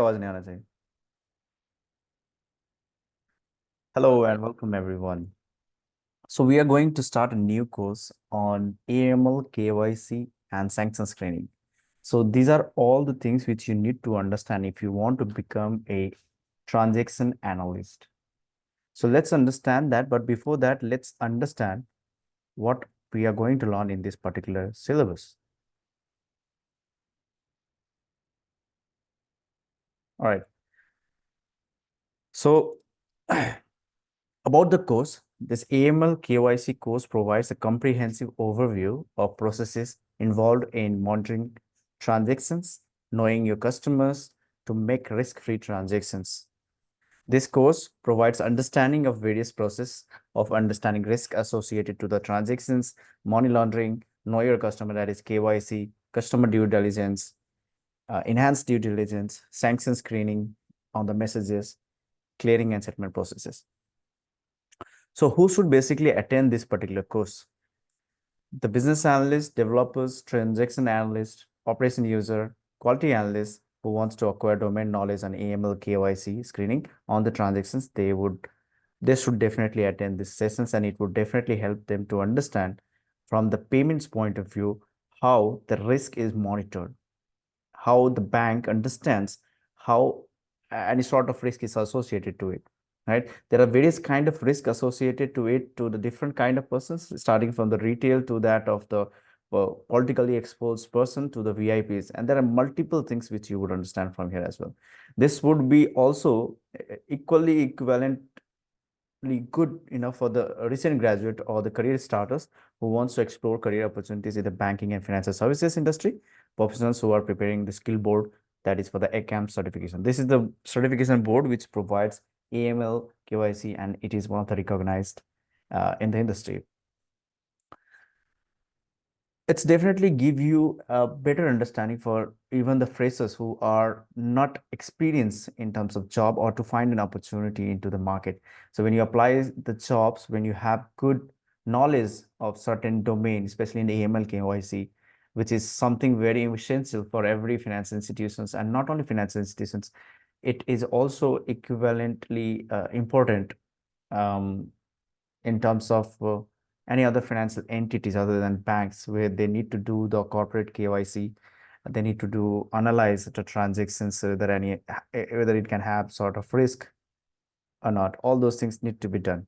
आवाज नहीं आना चाहिए. Hello and welcome everyone. So we are going to start a new course on AML, KYC and sanction screening. So these are all the things which you need to understand if you want to become a transaction analyst. So let's understand that, but before that, let's understand what we are going to learn in this particular syllabus. All right. So about the course, this AML KYC course provides a comprehensive overview of processes involved in monitoring transactions, knowing your customers to make risk-free transactions. This course provides understanding of various processes of understanding risk associated to the transactions, money laundering, know your customer, that is KYC, customer due diligence, enhanced due diligence, sanction screening on the messages, clearing and settlement processes. So who should basically attend this particular course? The business analyst, developers, transaction analyst, operation user, quality analyst who wants to acquire domain knowledge on AML KYC screening on the transactions, they should definitely attend these sessions, and it would definitely help them to understand from the payments point of view how the risk is monitored, how the bank understands how any sort of risk is associated to it, right? There are various kind of risk associated to it, to the different kind of persons, starting from the retail to that of the politically exposed person to the VIPs, and there are multiple things which you would understand from here as well. This would be also equally equivalent good enough for the recent graduate or the career starters who wants to explore career opportunities in the banking and financial services industry, professionals who are preparing the skill board, that is for the ACAM certification. This is the certification board which provides AML, KYC, and it is one of the recognized in the industry. It's definitely give you a better understanding for even the freshers who are not experienced in terms of job or to find an opportunity into the market. So when you apply the jobs, when you have good knowledge of certain domain, especially in the AML KYC, which is something very essential for every financial institutions, and not only financial institutions, it is also equivalently important um, in terms of any other financial entities other than banks, where they need to do the corporate KYC. They need to do analyze the transactions, whether it can have sort of risk or not. All those things need to be done.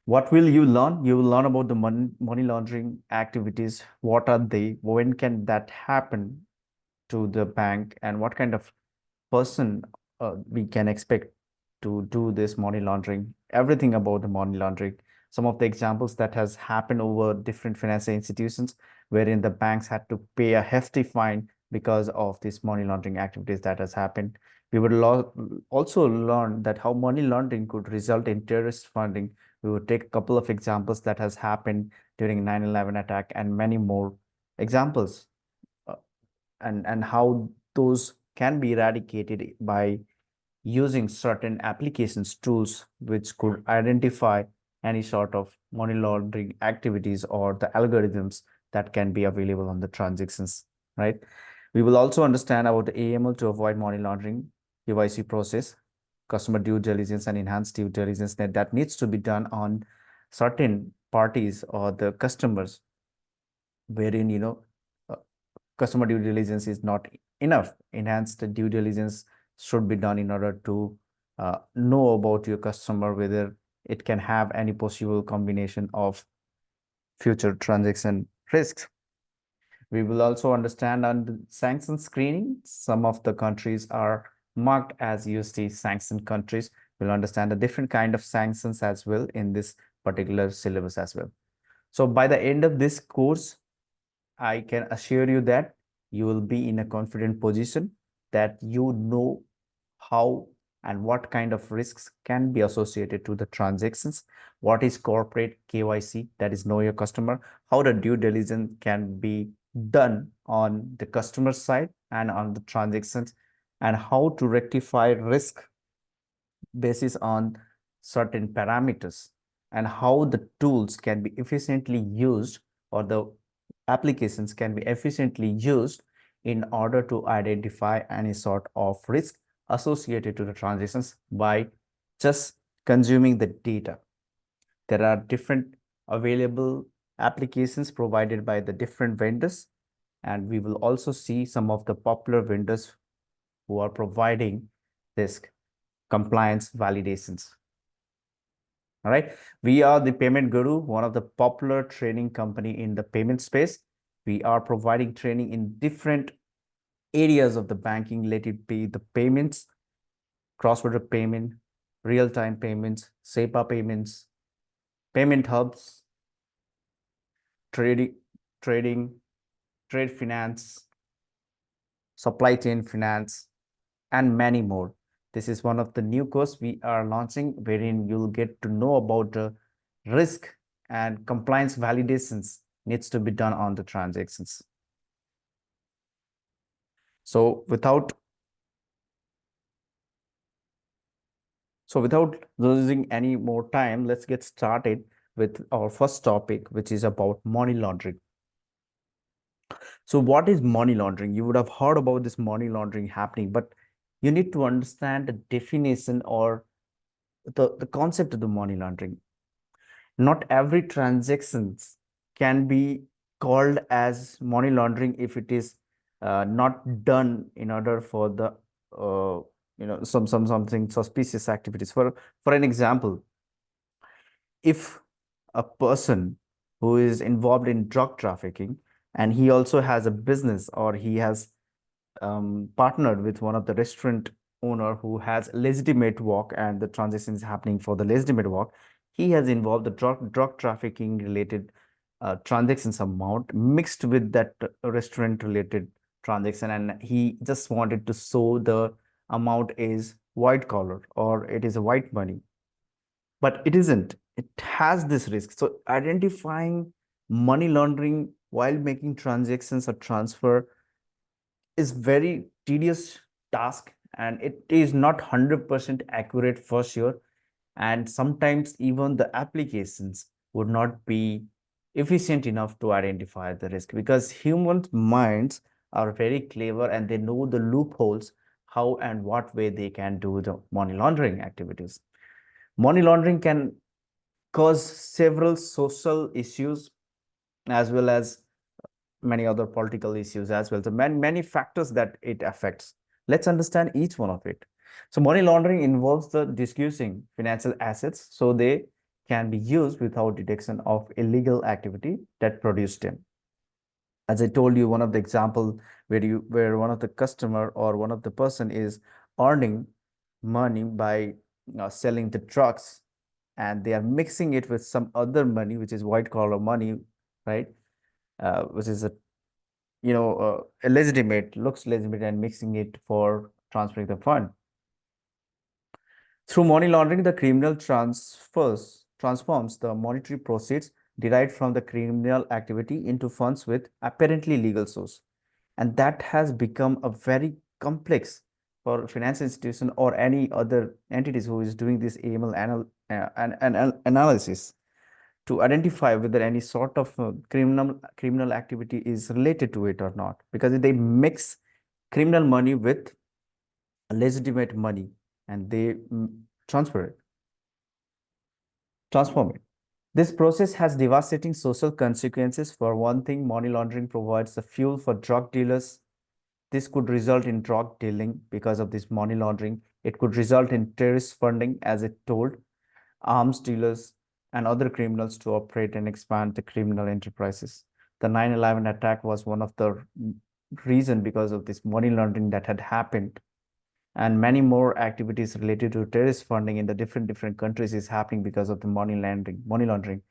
What will you learn? You will learn about the money laundering activities. What are they? When can that happen to the bank? And what kind of person we can expect to do this money laundering, everything about the money laundering. Some of the examples that has happened over different financial institutions, wherein the banks had to pay a hefty fine because of this money laundering activities that has happened. We would also learn that how money laundering could result in terrorist funding. We would take a couple of examples that has happened during 9/11 attack and many more examples, uh, and how those can be eradicated by using certain applications tools which could identify any sort of money laundering activities or the algorithms that can be available on the transactions, right? We will also understand about the AML to avoid money laundering, KYC process, customer due diligence and enhanced due diligence that needs to be done on certain parties or the customers, wherein uh, customer due diligence is not enough. Enhanced due diligence should be done in order to know about your customer, whether it can have any possible combination of future transaction risks. We will also understand on the sanction screening. Some of the countries are marked as USD sanction countries. We'll understand the different kind of sanctions as well in this particular syllabus as well. So by the end of this course, I can assure you that you will be in a confident position, that you know how and what kind of risks can be associated to the transactions, what is corporate KYC, that is know your customer, how the due diligence can be done on the customer side and on the transactions, and how to rectify risk basis on certain parameters, and how the tools can be efficiently used, or the applications can be efficiently used in order to identify any sort of risk associated to the transactions by just consuming the data. There are different available applications provided by the different vendors, and we will also see some of the popular vendors who are providing this compliance validations. All right. We are the Payment Guru, one of the popular training company in the payment space. We are providing training in different areas of the banking, let it be the payments, cross-border payment, real-time payments, SEPA payments, payment hubs, trading, trading, trade finance, supply chain finance, and many more. This is one of the new course we are launching wherein you'll get to know about the risk and compliance validations needs to be done on the transactions. So without losing any more time, let's get started with our first topic, which is about money laundering. So what is money laundering? You would have heard about this money laundering happening, but you need to understand the definition or the concept of the money laundering. Not every transactions can be called as money laundering if it is not done in order for the something suspicious activities. For an example, if a person who is involved in drug trafficking and he also has a business, or he has partnered with one of the restaurant owner who has legitimate work and the transaction is happening for the legitimate work, he has involved the drug trafficking related transactions amount mixed with that restaurant related transaction, and he just wanted to show the amount is white collar or it is a white money, but it isn't. It has this risk. So identifying money laundering while making transactions or transfer is very tedious task, and it is not 100% accurate for sure, and sometimes even the applications would not be efficient enough to identify the risk, because human minds are very clever and they know the loopholes, how and what way they can do the money laundering activities. Money laundering can cause several social issues as well as many other political issues as well. So many factors that it affects. Let's understand each one of it. So money laundering involves the disguising financial assets so they can be used without detection of illegal activity that produced them. As I told you, one of the example where one of the customer or one of the person is earning money by selling the drugs, and they are mixing it with some other money which is white collar money, right? Which is a legitimate, looks legitimate, and mixing it for transferring the fund. Through money laundering, the criminal transforms the monetary proceeds derived from the criminal activity into funds with apparently legal source. And that has become a very complex for financial institution or any other entities who is doing this AML analysis to identify whether any sort of criminal activity is related to it or not, because they mix criminal money with legitimate money and they transform it. This process has devastating social consequences. For one thing, money laundering provides the fuel for drug dealers. This could result in drug dealing because of this money laundering. It could result in terrorist funding, as it told, arms dealers, and other criminals to operate and expand the criminal enterprises. The 9/11 attack was one of the reason because of this money laundering that had happened, and many more activities related to terrorist funding in the different countries is happening because of the money laundering.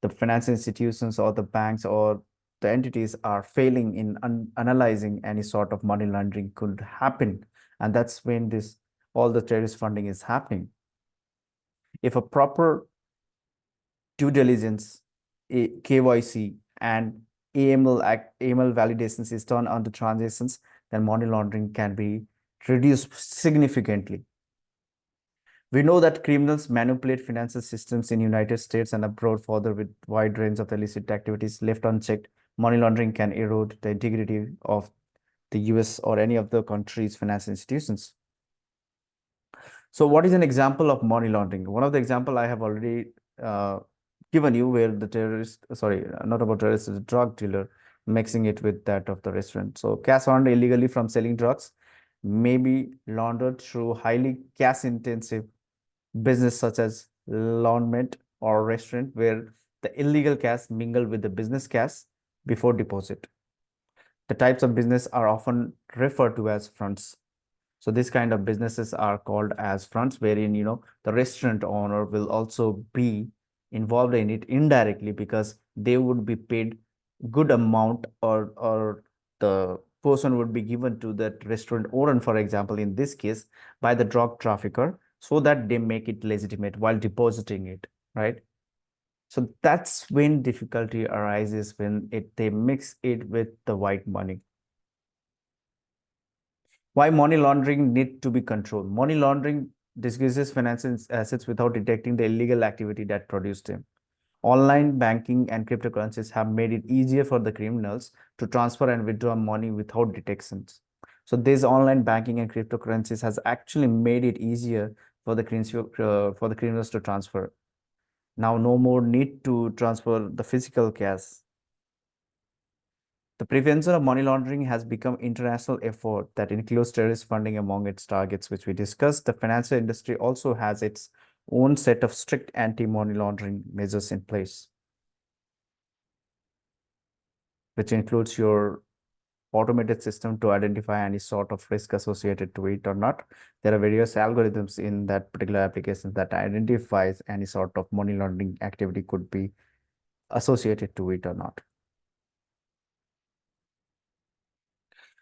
The financial institutions or the banks or the entities are failing in analyzing any sort of money laundering could happen, and that's when this all the terrorist funding is happening. If a proper due diligence, KYC, and AML validations is done on the transactions, then money laundering can be reduced significantly. We know that criminals manipulate financial systems in United States and abroad further with wide range of illicit activities left unchecked. Money laundering can erode the integrity of the US or any of the country's financial institutions. So what is an example of money laundering? One of the example I have already uh, given you, where the terrorist, sorry, not about terrorist, is a drug dealer mixing it with that of the restaurant. So cash earned illegally from selling drugs may be laundered through highly cash intensive business such as laundrette or restaurant, where the illegal cash mingled with the business cash before deposit. The types of business are often referred to as fronts. So this kind of businesses are called as fronts, wherein the restaurant owner will also be involved in it indirectly, because they would be paid good amount, or the person would be given to that restaurant owner, for example, in this case, by the drug trafficker, so that they make it legitimate while depositing it, right? So that's when difficulty arises, when they mix it with the white money. Why money laundering need to be controlled? Money laundering disguises financial assets without detecting the illegal activity that produced them. Online banking and cryptocurrencies have made it easier for the criminals to transfer and withdraw money without detections. So this online banking and cryptocurrencies has actually made it easier for the criminals to transfer. Now no more need to transfer the physical cash. The prevention of money laundering has become international effort that includes terrorist funding among its targets, which we discussed. The financial industry also has its own set of strict anti-money laundering measures in place, which includes your automated system to identify any sort of risk associated to it or not. There are various algorithms in that particular application that identifies any sort of money laundering activity could be associated to it or not.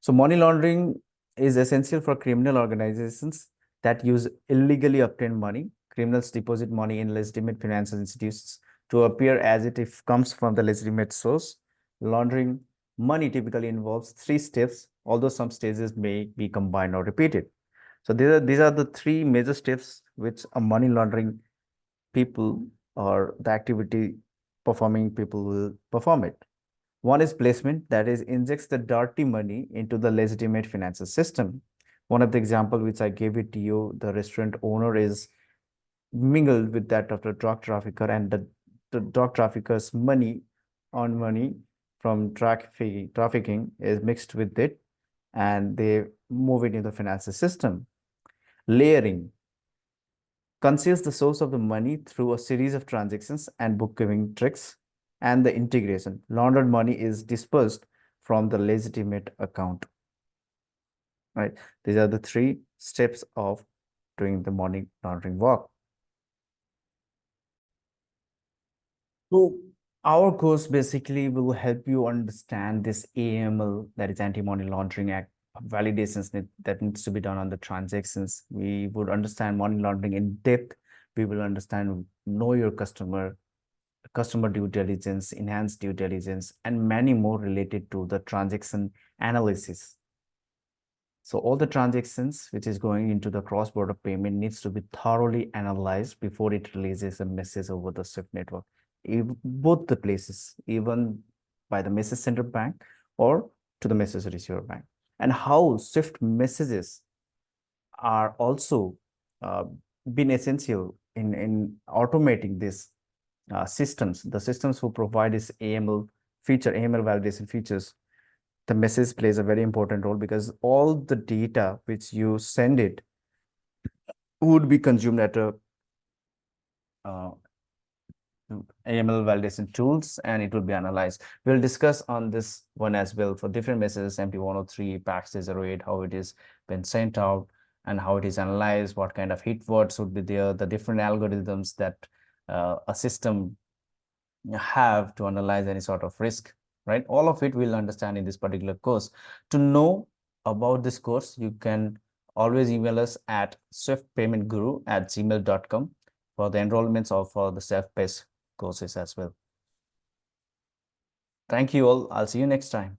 So money laundering is essential for criminal organizations that use illegally obtained money. Criminals deposit money in legitimate financial institutions to appear as if comes from the legitimate source. Laundering money typically involves three steps, although some stages may be combined or repeated. So these are the three major steps which a money laundering people, or the activity performing people, will perform it. One is placement, that is, injects the dirty money into the legitimate financial system. One of the example which I gave it to you, the restaurant owner is mingled with that of the drug trafficker, and the drug trafficker's money from trafficking is mixed with it, and they move it into the financial system. Layering conceals the source of the money through a series of transactions and bookkeeping tricks. And the integration, laundered money is dispersed from the legitimate account, right? These are the three steps of doing the money laundering work. So our course basically will help you understand this AML, that is Anti-Money Laundering Act, validations that needs to be done on the transactions. We would understand money laundering in depth. We will understand know your customer due diligence, enhanced due diligence, and many more related to the transaction analysis. So all the transactions which is going into the cross-border payment needs to be thoroughly analyzed before it releases a message over the SWIFT network. Both the places, even by the message sender bank or to the message receiver bank. And how SWIFT messages are also uh, been essential in automating this systems. The systems who provide this AML validation features, the message plays a very important role, because all the data which you send it would be consumed at a uh, AML validation tools, and it will be analyzed. We'll discuss on this one as well for different messages, MT103, PAX08, how it is been sent out and how it is analyzed, what kind of hit words would be there, the different algorithms that a system have to analyze any sort of risk, right? All of it we'll understand in this particular course. To know about this course, you can always email us at swiftpaymentguru@gmail.com for the enrollments or for the self-paced courses as well. Thank you all. I'll see you next time.